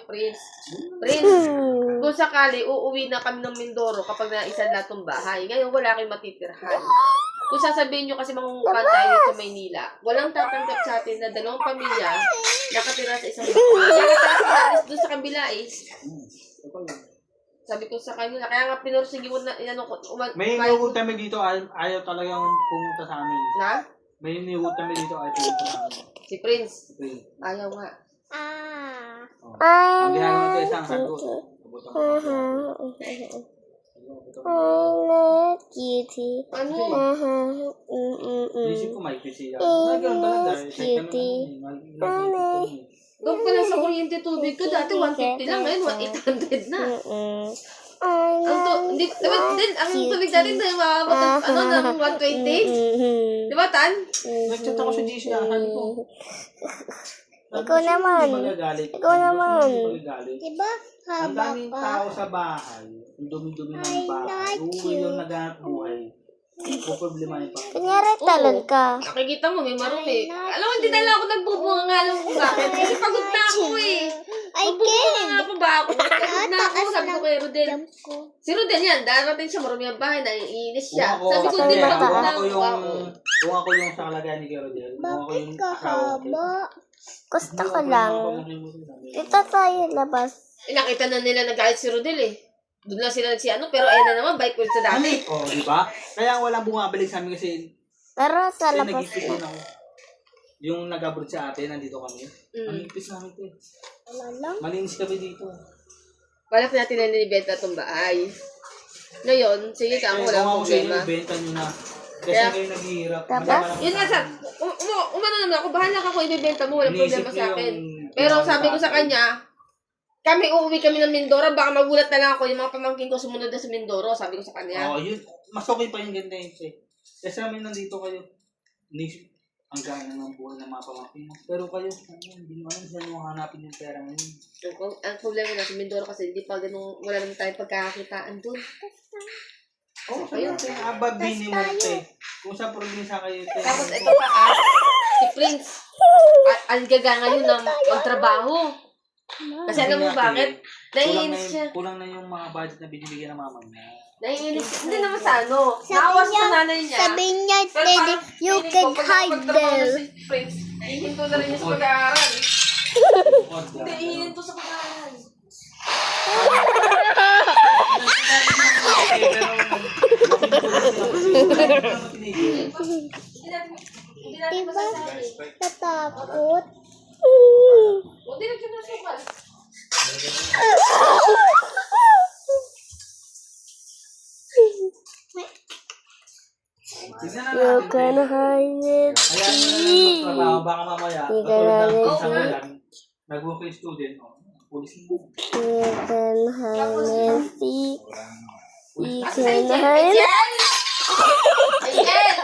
Prince. Prince, kung sakali, uuwi na kami ng Mindoro kapag naisan lahat ng bahay. Ngayon, wala kayong matitirahan. Kung sasabihin nyo kasi mangungupahan tayo sa Maynila, walang tatanggap sa atin na dalawang pamilya nakatira sa isang bahay. Kaya tayo doon sa kabila eh. Sabi ko sa kanila, kaya nga pinursige mo na, may iniugot kami dito, ayaw talagang pumunta sa amin. Na? May iniugot kami dito, ayaw pumunta sa amin. Si Prince? Ayaw nga. Ang ginagawa ito isang sagot. Cutie. Ano? Isip ko may kasi nagkaroon talaga. Cutie. Doon pa lang sa kuryente tubig ko, dati 150 lang, ngayon 800 na. Ang tubig natin na mababot ng 120? Di ba, Tan? Nag-chat ako sa GC, sabi ko. Ikaw naman. Ikaw naman. Diba? Ang daming tao sa bahay. Ang dumi-dumi ng bahay. Uuwi yung naghanap buhay. O problema niya pa. Kunyari talon ka. Nakikita mo, may marumi. Alam mo, hindi na lang ako nagbubunga nga lang kung bakit. Kasi pagod na ako eh. Magbubunga nga pa ba ako? Pagod na ako, sabi ko kay Rodel. Si Rodel yan, darating siya, marumi ang bahay, naiinis siya. Sabi ko, hindi pagod na ako. Kung ako yung sa kalagayan ni Rodel, kung ako yung asawa ko. Gusto ko lang. Dito tayo labas. Nakita na nila nag-ayos si Rodel eh. Doon lang sila nagsiano, pero ayun na naman, bike ulit sa dati. Oh, di ba? Kaya walang bumabalik sa amin kasi Pero sa labas nag-isip din ako. Yung nag-abroad sa atin, nandito kami. Ang ipis namin ito eh. Malinis kami dito. Balak natin na nilibenta itong bahay. Ngayon, sige ka, wala Kung ako sa inyo, problema. benta nyo na. Kasi kayo naghihirap. Yun nga sa, umano naman ako, bahala ka kung ibibenta mo, walang problema sa akin. Pero sabi ko sa kanya, uuwi kami ng Mindoro, baka magulat na lang ako yung mga pamangkin ko sumunod na sa Mindoro, sabi ko sa kanya. Oo, yun. Mas okay pa yung ganda yun eh. Kasi namin nandito kayo. Ang gana ng buhay ng mga pamangkin mo. Pero kayo, hindi mo alam saan mo hanapin yung pera ngayon. Ang problema na sa Mindoro kasi hindi pa ganun, wala naman tayong pagkakakitaan doon. Oo, sabi natin, above minimum eh. Kung sa probinsya kayo ito. Tapos ito pa si Prince, ang gaga ngayon ng magtrabaho. Kasi alam mo bakit? Naiinis siya. Kulang na yung mga budget na binibigyan ng mama niya. Naiinis. Hindi naman sa ano. Naawas sa nanay niya. Sabi niya, Daddy, you can hide them. Prince, ihinto na rin niya sa pag-aaral. Hindi, ihinto sa pag-aaral. Hindi natin masasabi. Natakot. Huwag din nagsimusukal. You can hide it. Ayan na lang baka mamaya. Nag-working student. Pulis mo. You can hide it. You can hide it. Ayan!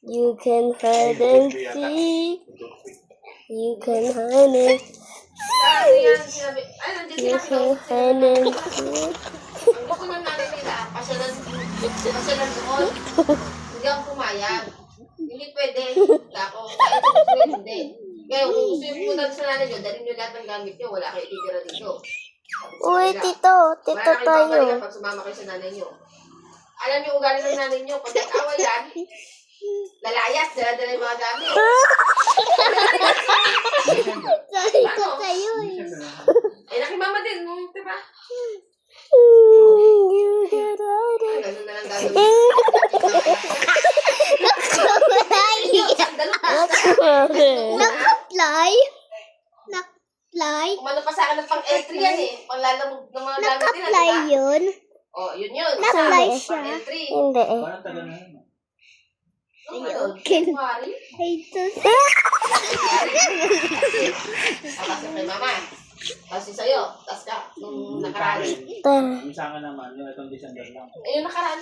You can hide and seek. You can hide it. You can hide and seek. Ang gusto ng nanay nila, pasyalan doon. Hindi ako pumayag. Hindi pwede. Ako, kahit sa gusto hindi. Ngayon, kung gusto yung pumunta sa nanay nyo, dalhin nyo lahat ng gamit nyo, wala kayo ititira dito. Uy, tito. Tito tayo. Pag sumama kayo sa nanay nyo. Alam nyo, ugali ng nanay nyo, pag nag-awa yan, lalayas, dala-dala yung mga gamit. Sorry ko kayo eh. Eh, nakimama din, diba? You can hide it. Ganun na lang gagawin. Naka-fly? Naka-fly? Umano pa sa akin ng pang-entry yan eh. Panglalamog ng mga gamit nila, Naka-fly diba? yun? Oh, yun. Naka-fly siya? Pang-entry. Hindi eh. Parang tagal na yun. Okay. Kumari. Ito. Tapos kay mama. Tapos sa'yo. Tapos ka. Nung nakaraan. Yung sa akin naman, yung itong December lang. Eh, yung nakaraan.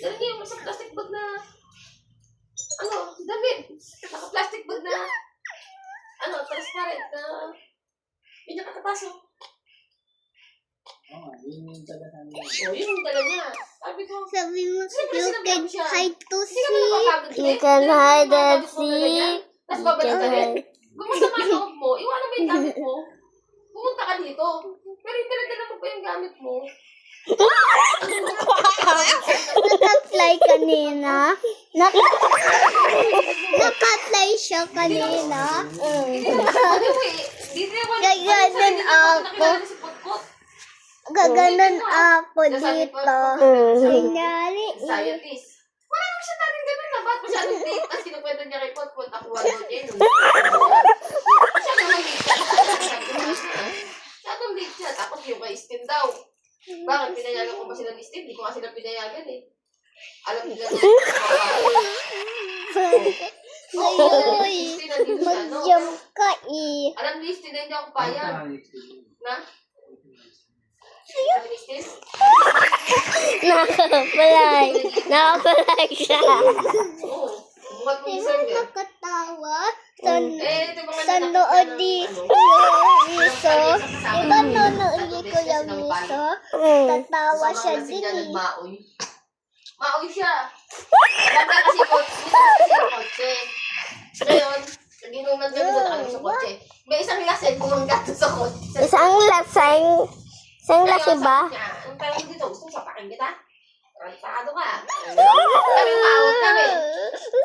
Dali niyo yung sa plastic bag na damit. Naka-plastic bag na transparent na pinakatapaso. Oo, yun yung taga namin. Oh, yun yung dala niya. Sabi ko, Sabi mo, Siyempre, you sinabihan can siya. hide to hindi ka see. napapagod. You can hide and Tapos seek. babalik ka rin. Gumasta ka loob mo, iwanan mo yung gamit mo. Pumunta ka dito. Pero yung pinadala mo pa yung gamit mo. Naka-fly kanina. Naka-fly siya kanina. Gaganon ako. Gaganon ako dito. Kunyari, Scientist. Wala naman siya natin ganun na. Ba't masyadong date? Tapos kinukwento niya kay Pot, ako wala niya yun. Siya naman date siya. Masyadong date siya. Tapos yung kay Steam daw. Bakit pinayagan ko ba sila ni Steam? Hindi ko nga sila pinayagan eh. Alam niyo ganun. Uy, Steam nandito siya, no? mag-jump ka eh. Alam ni Steam na hindi ako payag. Na? Alam ni Steam? Nakapalay. Nakapalay siya. Oo. Bukat mo Di isa ba niya. nakatawa? Ito ba Sa nood ni Kuya Miso. Di ba nood ni Kuya Miso? Tatawa siya din eh. Maoy. Maoy siya. Dapat kasi kotse. Ngayon, naginuman ka doon ako sa kotse. May isang laseng bumangga doon sa kotse. Isang laseng. Isang lasi ba? Ang tanong dito, gusto mo sapakin kita? Rantado ka. Kami maawag kami.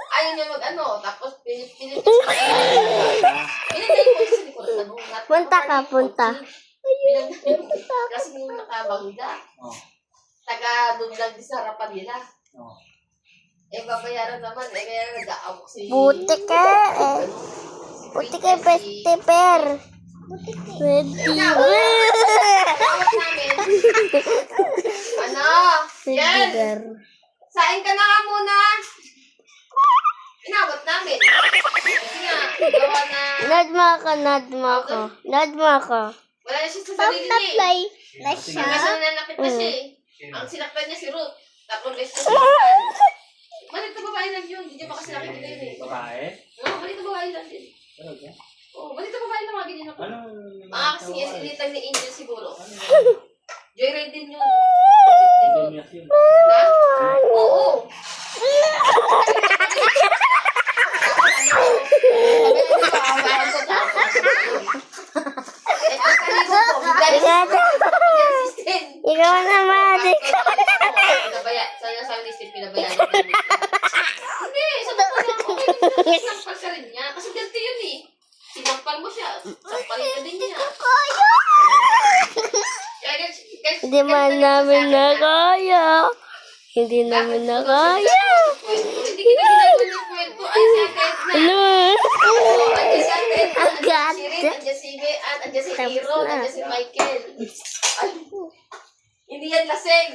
Ayaw niya mag-ano, tapos pinipis ka. Pinagay ko sa likod. Punta ka, punta. Kasi nung nakabangga. Taga-doon lang di sa harapan nila. Eh, babayaran naman. Eh, kaya nag-aamok si... Buti ka eh. Buti ka, Pestiper. Pestiper. Awat namin. Ano? Yan! Sain ka na nga muna! Inawat namin. Kasi nga, gawa na... Nadma ka, nadma ka. Nadma ka. Wala na siya sa sarili niya. Pag-apply na siya. Hanggang sa nananakit na siya eh. Ang sinaktan niya si Ruth. Tapos beses na sinaktan. Malit na babae lang yun. Hindi niya pa kasi nakikita yun eh. Babae? Oo, malit na babae lang din. Talaga? Oo, malit na babae lang mga ganyan ako. Anong... Mga kasing isinitang ni Angel siguro. Joyride din yun. Genius yun. Na? Oo. Ikaw naman. Pinabayaan. Sana sa amin Steve, pinabayaan niya. Hindi, sa totoo lang. Okay, sinampal ka rin niya. Kasi ganti yun eh. Sinampal mo siya. Sampalin ka din niya. Hindi man namin na kaya. Hindi namin na kaya. Hindi kita ginagawa ng kwento. Ay, si Ate Edna. Ano? Andiyan si Ate Edna. Agad. Andiyan si Rin. Andiyan si Ibe. Andiyan si Hiro. Andiyan si Michael. Ay, hindi yan laseng.